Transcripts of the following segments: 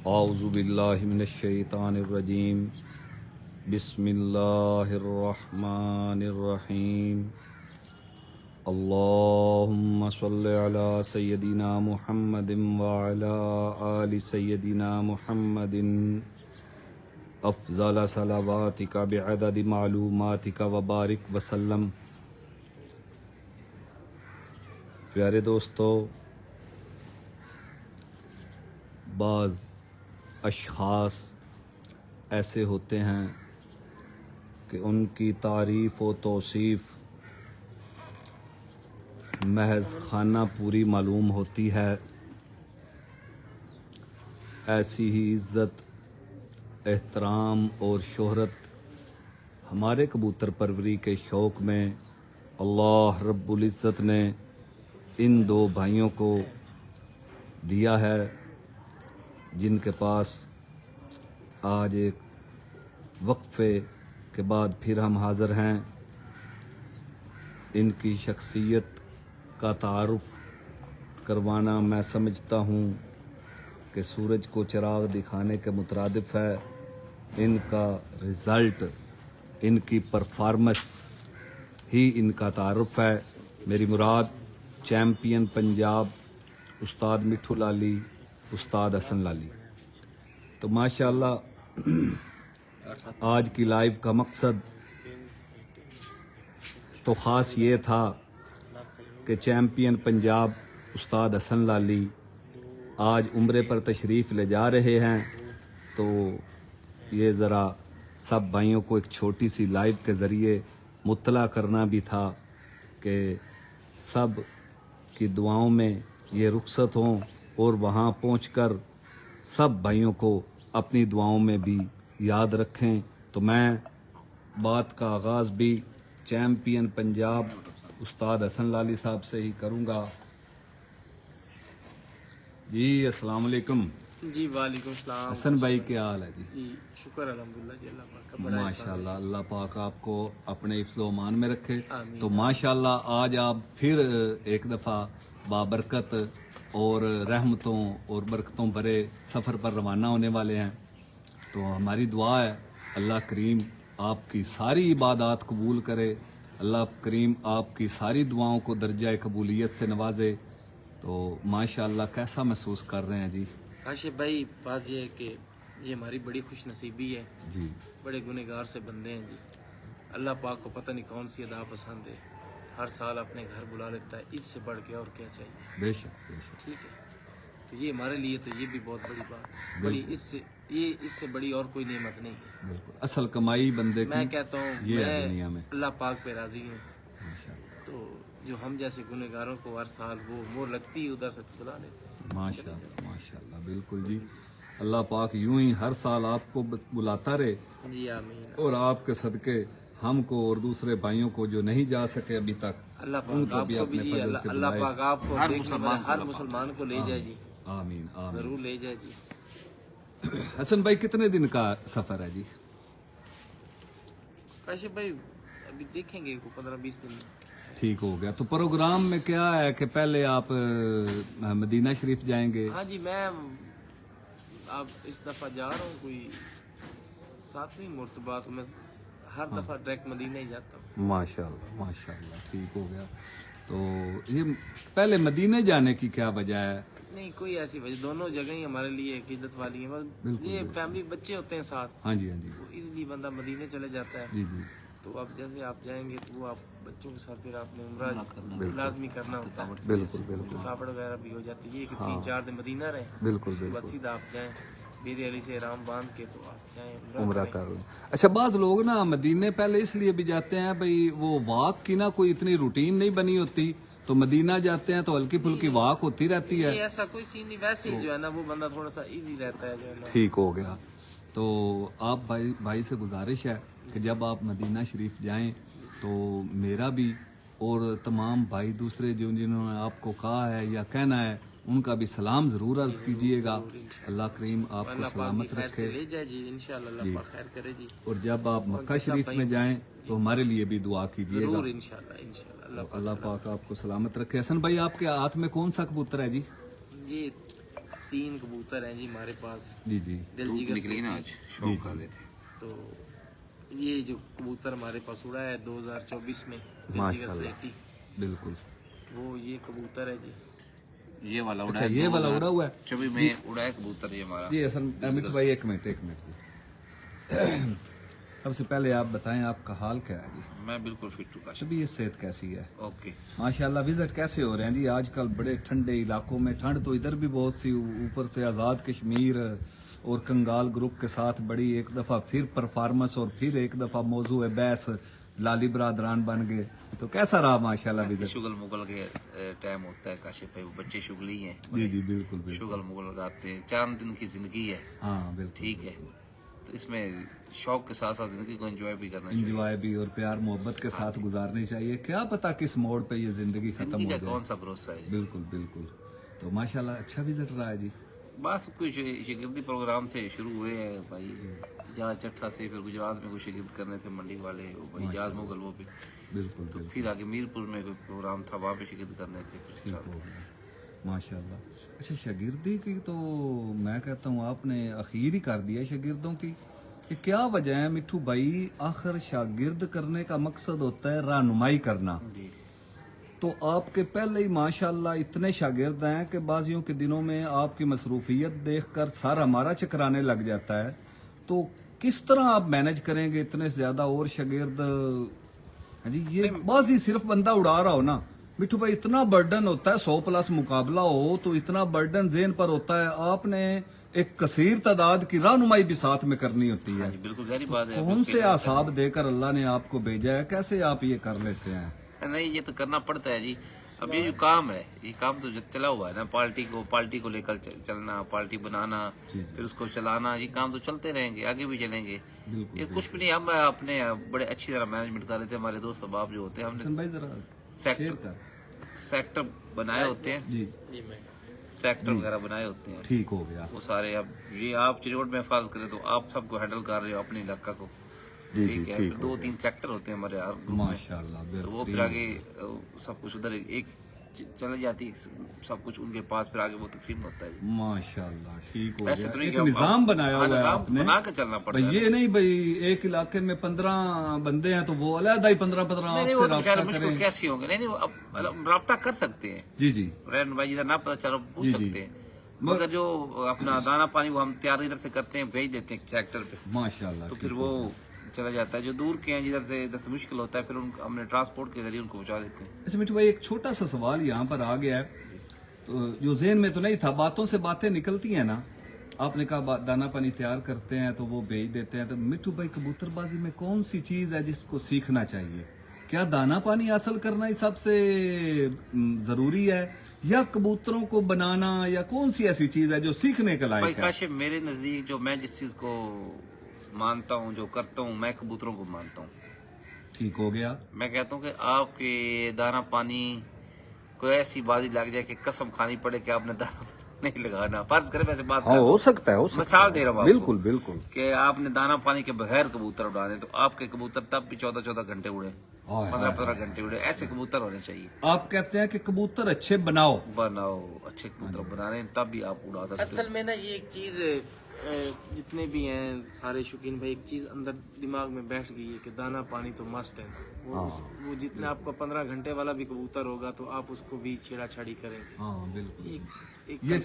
اعوذ باللہ من الشیطان الرجیم بسم اللہ الرحمن الرحیم اللہم صل علی سیدنا محمد وعلی آل سیدنا محمد افضل صلواتک بعدد معلوماتک وبارک وسلم۔ پیارے دوستو، بعض اشخاص ایسے ہوتے ہیں کہ ان کی تعریف و توصیف محض خانہ پوری معلوم ہوتی ہے، ایسی ہی عزت، احترام اور شہرت ہمارے کبوتر پروری کے شوق میں اللہ رب العزت نے ان دو بھائیوں کو دیا ہے، جن کے پاس آج ایک وقفے کے بعد پھر ہم حاضر ہیں۔ ان کی شخصیت کا تعارف کروانا میں سمجھتا ہوں کہ سورج کو چراغ دکھانے کے مترادف ہے۔ ان کا رزلٹ، ان کی پرفارمنس ہی ان کا تعارف ہے۔ میری مراد چیمپئن پنجاب استاد مٹھو لالی، استاد حسن لالی۔ تو ماشاءاللہ آج کی لائیو کا مقصد تو خاص یہ تھا کہ چیمپئن پنجاب استاد حسن لالی آج عمرے پر تشریف لے جا رہے ہیں، تو یہ ذرا سب بھائیوں کو ایک چھوٹی سی لائیو کے ذریعے مطلع کرنا بھی تھا کہ سب کی دعاؤں میں یہ رخصت ہوں اور وہاں پہنچ کر سب بھائیوں کو اپنی دعاؤں میں بھی یاد رکھیں۔ تو میں بات کا آغاز بھی چیمپئن پنجاب استاد حسن لالی صاحب سے ہی کروں گا۔ جی السلام علیکم۔ جی وعلیکم السلام۔ حسن بھائی کیا حال ہے؟ جی شکر الحمدللہ جی، اللہ پاک کا بڑا ماشاءاللہ، اللہ پاک آپ کو اپنے حفظ و امان میں رکھے۔ آمین۔ تو ماشاءاللہ آج آپ پھر ایک دفعہ بابرکت اور رحمتوں اور برکتوں بھرے سفر پر روانہ ہونے والے ہیں، تو ہماری دعا ہے اللہ کریم آپ کی ساری عبادات قبول کرے، اللہ کریم آپ کی ساری دعاؤں کو درجہ قبولیت سے نوازے۔ تو ماشاءاللہ کیسا محسوس کر رہے ہیں جی؟ کاشف بھائی، بات یہ ہے کہ یہ ہماری بڑی خوش نصیبی ہے، جی بڑے گنہگار سے بندے ہیں جی۔ اللہ پاک کو پتہ نہیں کون سی ادا پسند ہے، ہر سال اپنے گھر بلا لیتا ہے، اس سے بڑھ کے اور کیا چاہیے؟ بے شک بے شک۔ ٹھیک ہے، تو یہ ہمارے لیے تو یہ بھی بہت بڑی بات ہے، بڑی اس سے بڑی اور کوئی نعمت نہیں ہے۔ بالکل، اصل کمائی بندے میں کی کہتا ہوں یہ ہے دنیا میں۔ میں اللہ پاک پہ راضی ہوں، ماشاءاللہ تو جو ہم جیسے گنہگاروں کو ہر سال وہ مور لگتی ہے ادھر سے بلا لیتے ہیں۔ ماشاءاللہ ماشاءاللہ، بالکل جی۔ اللہ پاک یوں ہی ہر سال آپ کو بلاتا رہے، جی آمین۔ اور آپ کے صدقے ہم کو اور دوسرے بھائیوں کو جو نہیں جا سکے ابھی تک، اللہ ان پاک کو آپ بھی کو بھی اپنے جی، فضل سے اللہ بلائے۔ پاک آپ کو دیکھنے والے ہر مسلمان کو لے جائے جی، آمین آمین۔ ضرور لے جائے جی۔ حسن بھائی کتنے دن کا سفر ہے جی؟ کاشف بھائی ابھی دیکھیں گے 15-20 دن میں۔ ٹھیک ہو گیا۔ تو پروگرام میں کیا ہے کہ پہلے آپ مدینہ شریف جائیں گے؟ ہاں جی، میں اب اس دفعہ جا رہا ہوں، کوئی 7ویں مرتبہ، تو میں ہر دفعہ ڈائریکٹ مدینہ ہی جاتا ہوں۔ ماشاءاللہ ماشاءاللہ، ٹھیک ہو گیا۔ تو یہ پہلے مدینے جانے کی کیا وجہ ہے؟ نہیں کوئی ایسی وجہ، دونوں جگہ ہی ہمارے لیے عقیدت والی ہیں، بس یہ فیملی بچے ہوتے ہیں ساتھ، ہاں جی ہاں جی تو ایزیلی بندہ مدینے چلے جاتا ہے۔ جی جی، تو اب جیسے آپ جائیں گے تو وہ آپ بچوں کے ساتھ پھر آپ نے عمرہ لازمی کرنا ہوتا ہے، بالکل بالکل تھکاوٹ وغیرہ بھی ہو جاتی ہے، یہ کہ 3-4 دن مدینہ رہیں، بالکل اس کے بعد بالکل، سیدھا آپ جائیں بیر علی سے احرام باندھ کے، تو آپ جائیں عمرہ کریں۔ کر لیں۔ اچھا، بعض لوگ نا مدینے پہلے اس لیے بھی جاتے ہیں بھائی وہ واک کی نا کوئی اتنی روٹین نہیں بنی ہوتی، تو مدینہ جاتے ہیں تو ہلکی پھلکی واک ہوتی رہتی ہے۔ یہ ایسا کوئی سین نہیں، ویسے ہی جو ہے نا وہ بندہ تھوڑا سا ایزی رہتا ہے جو ہے نا۔ ٹھیک ہو گیا۔ تو آپ بھائی سے گزارش ہے کہ جب آپ مدینہ شریف جائیں تو میرا بھی اور تمام بھائی دوسرے جنہوں نے آپ کو کہا ہے یا کہنا ہے، ان کا بھی سلام ضرور عرض کیجئے گا۔ اللہ کریم آپ کو اللہ پاک سلامت خیر سے رکھے، لے جائے جی، انشاءاللہ اللہ پاک خیر کرے جی، اور جب آپ مکہ شریف میں جائیں تو ہمارے لیے بھی دعا کیجئے گا۔ ضرور انشاءاللہ اللہ پاک آپ کو سلامت رکھے۔ حسن بھائی آپ کے ہاتھ میں کون سا کبوتر ہے جی؟ یہ 3 कबूतर हैं जी हमारे पास। जी जी दिल जिगर निकली ना आज शौक कर रहे थे। तो ये जो कबूतर हमारे पास उड़ा है 2024 में दिल जिगर माशाल्लाह। स्लेटी, बिल्कुल। वो ये कबूतर है जी। ये वाला उड़ा अच्छा है, ये वाला उड़ा हुआ है 24 में उड़ा है कबूतर ये हमारा। जी। असल अमित भाई एक मिनट जी। सबसे पहले आप बताएं आपका हाल क्या है जी? मैं बिल्कुल फिट हूँ काशिफ। तबीयत सेहत कैसी है? ओके। माशाल्लाह। विजिट कैसे हो रहे हैं जी आजकल बड़े ठंडे इलाकों में? ठंड तो इधर भी बहुत सी, ऊपर से आज़ाद कश्मीर और कंगाल ग्रुप के साथ बड़ी एक दफ़ा फिर परफॉर्मेंस और फिर एक दफ़ा मौजू है बहस, लाली बरादरान बन गए। तो कैसा रहा माशाल्लाह विजिट? शुगल मुगल के टाइम होता है काशिफ भाई, वो बच्चे शुगली हैं। जी जी बिल्कुल बिल्कुल। शुगल मुगल गाते हैं, 4 दिन की जिंदगी है। हाँ बिल्कुल। ठीक है, तो इसमें शौक के साथ साथ जिंदगी को एंजॉय भी करना चाहिए। इंजॉय भी और प्यार मोहब्बत के साथ गुजारनी चाहिए। क्या पता किस मोड़ पे ये जिंदगी खत्म जिंदगी हो का जाए। कौन सा भरोसा है। बिल्कुल बिल्कुल। तो माशाल्लाह अच्छा विजिट रहा है जी। बस कुछ शिगिर्दी प्रोग्राम थे शुरू हुए हैं भाई, जहाँ चट्ठा से, फिर गुजरात में कुछ शिगिर्द करने थे मंडी वाले, वो भाई जाज मुगल वो भी, बिल्कुल तो बिल्कुल। फिर आगे मीरपुर में कोई प्रोग्राम था, वहाँ पे शिगिर्द करने थे। ठीक हो गया माशाल्लाह। अच्छा शागिर्दी की तो मैं कहता हूँ आपने अखीर ही कर दिया शागिर्दों की। कि क्या वजह है मिठू भाई? आखिर शागिर्द करने का मकसद होता है रहनुमाई करना। जी। तो आपके पहले ही माशाल्लाह इतने शागिर्द हैं कि बाजियों के दिनों में आपकी मसरूफियत देखकर सारा हमारा चकराने लग जाता है। तो किस तरह आप मैनेज करेंगे इतने से ज्यादा और शागिर्द? हाँ जी, ये बाजी सिर्फ बंदा उड़ा रहा हो ना मिठू भाई, इतना बर्डन होता है। 100+ मुकाबला हो तो इतना बर्डन ज़हन पर होता है। आपने एक कसीर तादाद की रहनुमाई भी साथ में करनी होती है। हाँ जी, बिल्कुल सारी बात है। कौन से आसाब देकर अल्लाह ने आपको भेजा है? कैसे आप ये कर लेते हैं? नहीं, ये तो करना पड़ता है जी। अब ये जो काम है, ये काम तो चला हुआ है ना, पार्टी को लेकर चलना, पार्टी बनाना, फिर उसको चलाना, ये काम तो चलते रहेंगे, आगे भी चलेंगे। ये कुछ भी नहीं, हम अपने बड़े अच्छी तरह मैनेजमेंट कर रहे थे। हमारे दोस्त अहबाब जो होते हैं, हमने भाई जरा सेक्टर बनाए होते हैं जी, सेक्टर वगैरह बनाए होते हैं। ठीक हो गया। वो सारे, अब ये आप चिरवट में फर्ज करें तो आप सबको हैंडल कर रहे हो अपने इलाका को। जी, ठीक जी, है, ठीक फिर हो 2-3 सेक्टर होते हैं हमारे हर ग्रुप में, माशाल्लाह तो वो फिर आगे सब कुछ उधर एक चली जाती सब कुछ उनके पास, फिर आगे वो तकसीम होता है जी। माशाल्लाह ठीक हो वैसे गया। तो नहीं एक कि अब- निजाम बनाया हाँ, हुआ है निजाम आपने। बना के चलना पड़ता भाई है। ये नहीं भाई एक इलाके में 15 बंदे हैं तो वो अलग ही 15 नहीं, आपसे वो तो बेचारे रब्ता मुझको करें। कैसे होंगे। नहीं, वो अब रब्ता कर सकते हैं। जी जी रैन भाई जिधर ना पता चलो पूछ जी, जी। सकते हैं, मगर जो अपना दाना पानी वो हम तैयार इधर से करते हैं, भेज देते हैं सेक्टर पे, माशाल्लाह। तो फिर वो चला जाता है। जो दूर के हैं इधर से मुश्किल होता है, फिर हमने ट्रांसपोर्ट के जरिए उनको पहुंचा देते हैं। अच्छा मिठू भाई एक छोटा सा सवाल यहाँ पर आ गया है, तो जो ज़हन में तो नहीं था, बातों से बातें निकलती हैं ना। आपने कहा दाना पानी तैयार करते हैं तो वो भेज देते हैं। तो मिठू भाई कबूतरबाजी में कौन सी चीज़ है जिसको सीखना चाहिए? क्या दाना पानी हासिल करना ही सबसे ज़रूरी है, या कबूतरों को बनाना, या कौन सी ऐसी चीज़ है जो सीखने के भाई लायक है? काशिफ, मेरे नजदीक जो मैं जिस चीज को मानता हूँ, जो करता हूँ, मैं कबूतरों को मानता हूँ। ठीक हो गया। मैं कहता हूँ कि आपके दाना पानी कोई ऐसी बाजी लग जाए कि कसम खानी पड़े कि आपने दाना पानी नहीं लगाना, फर्ज करे, वैसे बात कर रहा हूँ। हो सकता है, मिसाल दे रहा हूँ आपको। बिल्कुल बिल्कुल। कि आपने दाना पानी के बगैर कबूतर उड़ाने, तो आपके कबूतर तब भी 14-14 घंटे उड़े, 15-15 घंटे उड़े। ऐसे कबूतर होने चाहिए। आप कहते हैं कि कबूतर अच्छे बनाओ, अच्छे कबूतर बना रहे हैं, तब भी आप उड़ा सकते असल में ना ये एक चीज जितने भी हैं सारे शौकीन भाई, एक चीज अंदर दिमाग में बैठ गई है कि दाना पानी तो मस्ट है। वो जितने आपका 15 घंटे वाला भी कबूतर होगा तो आप उसको भी छेड़ा छाड़ी करेंगे। हाँ बिल्कुल। एक ये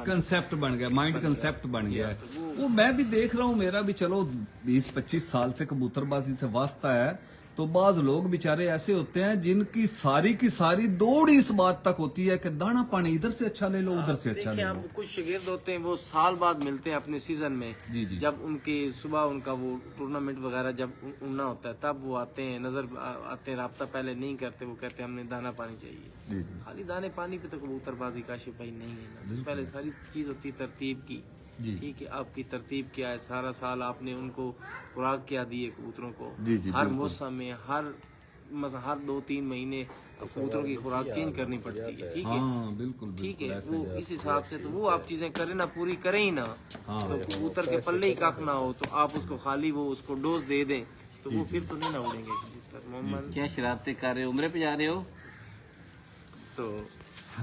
कंसेप्ट बन गया, माइंड कंसेप्ट बन गया है। वो मैं भी देख रहा हूँ, मेरा भी चलो 20-25 साल से कबूतरबाजी से वास्ता है। तो बाज लोग बेचारे ऐसे होते हैं जिनकी सारी की सारी दौड़ इस बात तक होती है कि दाना पानी इधर से अच्छा ले लो, उधर से अच्छा ले देखिए, लो। आप कुछ शागिर्द होते हैं वो साल बाद मिलते हैं अपने सीजन में। जी जी। जब उनके सुबह उनका वो टूर्नामेंट वगैरह जब उड़ना होता है तब वो आते हैं, नजर आते हैं, राब्ता पहले नहीं करते, वो कहते हैं हमने दाना पानी चाहिए। जी जी खाली दाने पानी पे तो कबूतरबाजी काशिफ भाई नहीं है ना। पहले सारी चीज होती है तरतीब की। जी। ठीक है, आपकी तरतीब क्या है, सारा साल आपने उनको खुराक क्या दी है कबूतरों को। जी जी, हर मौसम में हर 2-3 महीने कबूतरों की खुराक चेंज करनी पड़ती है। ठीक है, हाँ बिल्कुल ठीक बिल्कुल है, ऐसे वो ही है। इस हिसाब से तो वो आप चीजें करें ना, पूरी करें ही ना, तो कबूतर के पल्ले ही कख ना हो, तो आप उसको खाली वो उसको डोज दे दें तो वो फिर तो नहीं ना उड़ेंगे कबूतर। मोहम्मद क्या शरारतें कर रहे हो, उम्र पे जा रहे हो? तो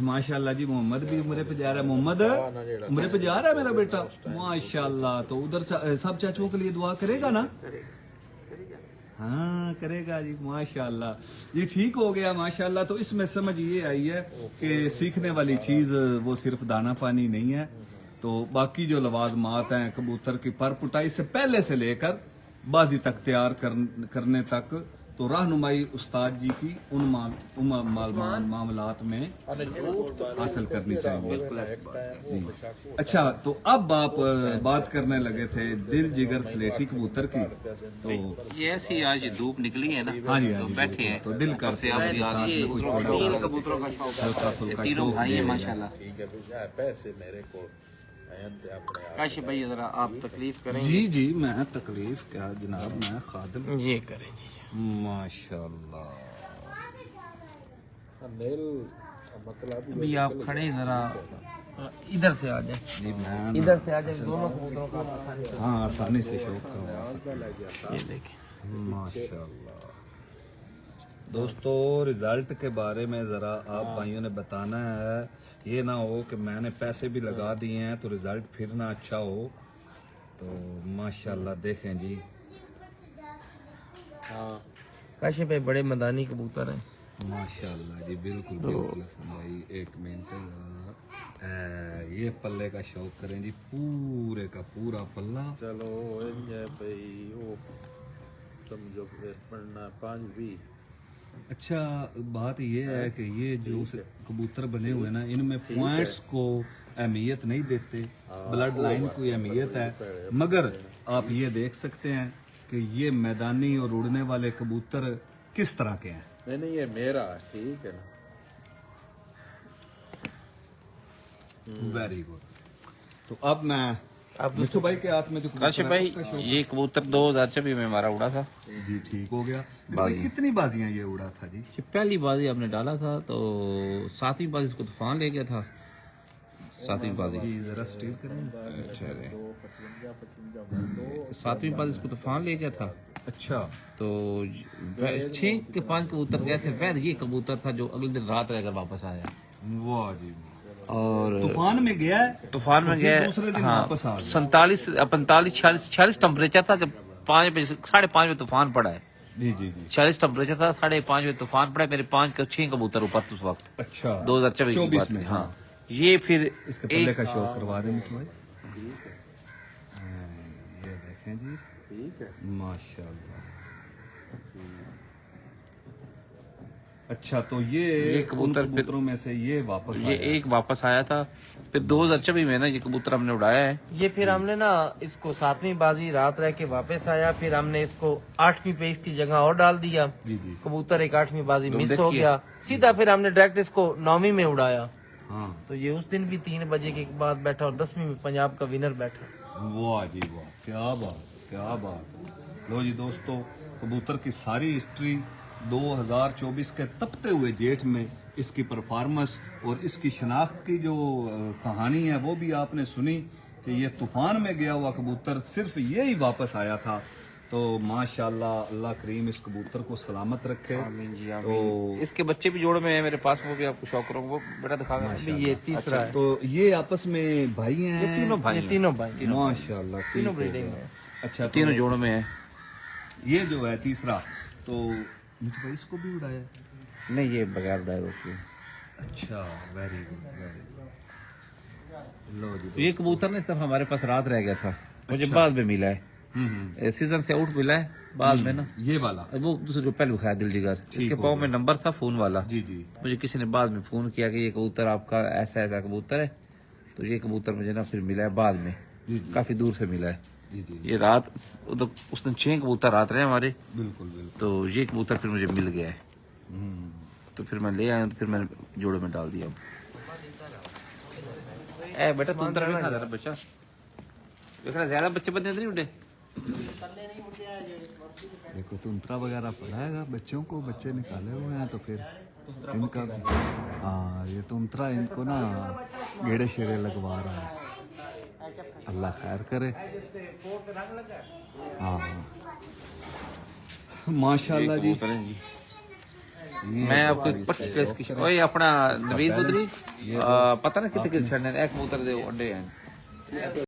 माशाल्लाह जी। मोहम्मद भी उम्रे पे जा रहा है। मोहम्मद उम्रे पे जा रहा है मेरा बेटा, माशाल्लाह। तो उधर सब चाचुओं के लिए दुआ करेगा ना? हाँ करेगा जी, माशाल्लाह। ये ठीक हो गया माशाल्लाह। तो इसमें समझ ये आई है कि सीखने वाली चीज वो सिर्फ दाना पानी नहीं है, तो बाकी जो लवाजमात हैं कबूतर की पर पुटाई से पहले से लेकर बाजी तक तैयार करने तक, तो रहनुमाई उस्ताद जी की उन मामलात में हासिल करनी चाहिए जी। अच्छा, तो अब आप बात करने लगे थे दिल जिगर स्लेटी कबूतर की। तो ये ऐसी आज धूप निकली है ना, हाँ जी, तो बैठे हैं, तो दिल करते से आप हैं याद साथ में कुछ थोड़ा तीन कबूतरों का शौक है। हल्का फुल्का तीनों शौक भाई भी हैं है। माशाल्लाह। पैसे मेरे को काशिफ भाई जरा आप तकलीफ करेंगे? जी जी, मैं तकलीफ क्या जनाब, मैं खादिम। ये करेंगे माशाल्लाह। मतलब अभी आप खड़े जरा इधर से आ जाए, जी मैं इधर से आ जाए, दोनों कबूतरों का आप आसानी से हाँ आसानी से शौक करवा सकते ये देखें। हैं। माशाल्लाह। दोस्तों, रिजल्ट के बारे में जरा आप भाइयों ने बताना है। ये ना हो कि मैंने पैसे भी लगा दिए हैं तो रिजल्ट फिर ना अच्छा हो। तो माशाल्लाह देखें जी। काशिफ भाई बड़े मैदानी कबूतर हैं। माशाल्लाह जी, बिल्कुल बिल्कुल हसन भाई। एक मिनट ये पल्ले का शौक करें जी, पूरे का पूरा पल्ला। चलो भाई वो समझो पढ़ना 5 भी। अच्छा, बात ये है कि ये जो कबूतर बने हुए ना, इनमें पॉइंट्स को अहमियत नहीं देते, ब्लड लाइन को अहमियत है। मगर आप ये देख सकते हैं कि ये मैदानी और उड़ने वाले कबूतर किस तरह के हैं। नहीं ये मेरा ठीक है ना। Very good. तो अब मैं मिठू भाई के हाथ में जो कबूतर काशिफ है, भाई उसका शौक- ये कबूतर 2024 में हमारा उड़ा था। जी ठीक हो गया। भाई कितनी बाजियां ये उड़ा था जी? ये पहली बाजी हमने डाला था, तो 7वीं बाजी इसको तूफान ले गया था। 7वीं बाजी जी जरा स्टील करें। अच्छा है। 7वीं बाजी इसको तूफान ले गया था। अच्छा, तो 6 के 5 कबूतर गए थे। वैद ये कबूतर था जो अगले दिन रात रहकर वापस आया। वाह जी वाह। और तूफान में गया है, तूफान में फिर गया, दूसरे दिन हाँ, वापस आ गया। 47 45 46 टेम्परेचर था जब 5 बजे 5:30 बजे तूफान पड़ा है। जी जी जी। 40 टेम्परेचर था, 5:30 बजे तूफान पड़ा। मेरे 6 कबूतर ऊपर उस वक्त अच्छा, 2024 की बात में है। हाँ, ये फिर इसके पल्ले का शौक करवा दें मिठू भाई। हाँ, ये देखें जी, ठीक है। माशाल्लाह। अच्छा, तो ये कबूतर उन कबूतरों में से ये वापस ये आया। एक वापस आया था। फिर 2024 में ना ये कबूतर हमने उड़ाया है। ये फिर हमने ना इसको 7वीं बाजी रात रह के वापस आया, फिर हमने इसको 8वीं पे इसकी जगह और डाल दिया। जी जी। कबूतर एक 8वीं बाजी मिस देखिए। हो गया, सीधा फिर हमने डायरेक्ट इसको 9वीं में उड़ाया। हाँ, तो ये उस दिन भी 3 बजे के बाद बैठा और 10वीं में पंजाब का विनर बैठा। वाह जी वाह, क्या बात क्या बात। लो जी दोस्तों, कबूतर की सारी हिस्ट्री 2024 के तपते हुए जेठ में इसकी परफॉर्मेंस और इसकी शनाख्त की जो कहानी है वो भी आपने सुनी कि ये तूफान में गया हुआ कबूतर सिर्फ ये ही वापस आया था। तो माशाल्लाह, अल्लाह करीम इस कबूतर को सलामत रखे। तो इसके बच्चे भी जोड़ में है मेरे पास, वो भी आपको शौक करूंगा, वो बेटा दिखाऊंगा। अभी ये तीसरा है। तो ये आपस में भाई हैं? ये तीनों भाई ये हैं। तीनों भाई माशाल्लाह, ठीक तीनों हो ब्रीडिंग गया। में। अच्छा, तीनों तो जोड़ में है। ये जो है तीसरा, तो मिठू भाई इसको भी उड़ाया? नहीं, ये बगैर उड़ाए रोकी है। अच्छा, वेरी गुड वेरी गुड। लो जी तो ये कबूतर ना इस दफा हमारे पास रात रह गया था, मुझे बाद में मिला है। सीजन से आउट मिला है बाद में ना। ये वाला? वो दूसरे जो पहले दिखाया दिल जिगर, इसके पाँव में नंबर था फोन वाला। जी जी। मुझे किसी ने बाद में फोन किया कि ये कबूतर आपका ऐसा ऐसा कबूतर है। तो ये कबूतर मुझे ना फिर मिला है बाद में, जी जी काफी दूर से मिला है। जी जी, ये रात तो उस दिन 6 कबूतर रात रहे हमारे, बिल्कुल बिल्कुल। तो ये कबूतर फिर मुझे मिल गया है। तो फिर मैं ले आया, तो फिर मैंने जोड़े में डाल दिया। ए बेटा तुम तरह बैठा जरा बच्चा, देखना ज्यादा बच्चे बंदे नहीं उड़े। देखो तुंतरा वगैरह पढ़ाएगा बच्चों को, बच्चे निकाले हुए हैं तो फिर इनका भी, हाँ ये तुंतरा इनको ना गेड़े शेड़े लगवा रहा है। अल्लाह खैर करे। हाँ माशाल्लाह जी। मैं आपको एक पट्टी प्रेस की ओए अपना नवीद बुदरी पता ना कितने कितने छड़ने एक कबूतर दे अंडे हैं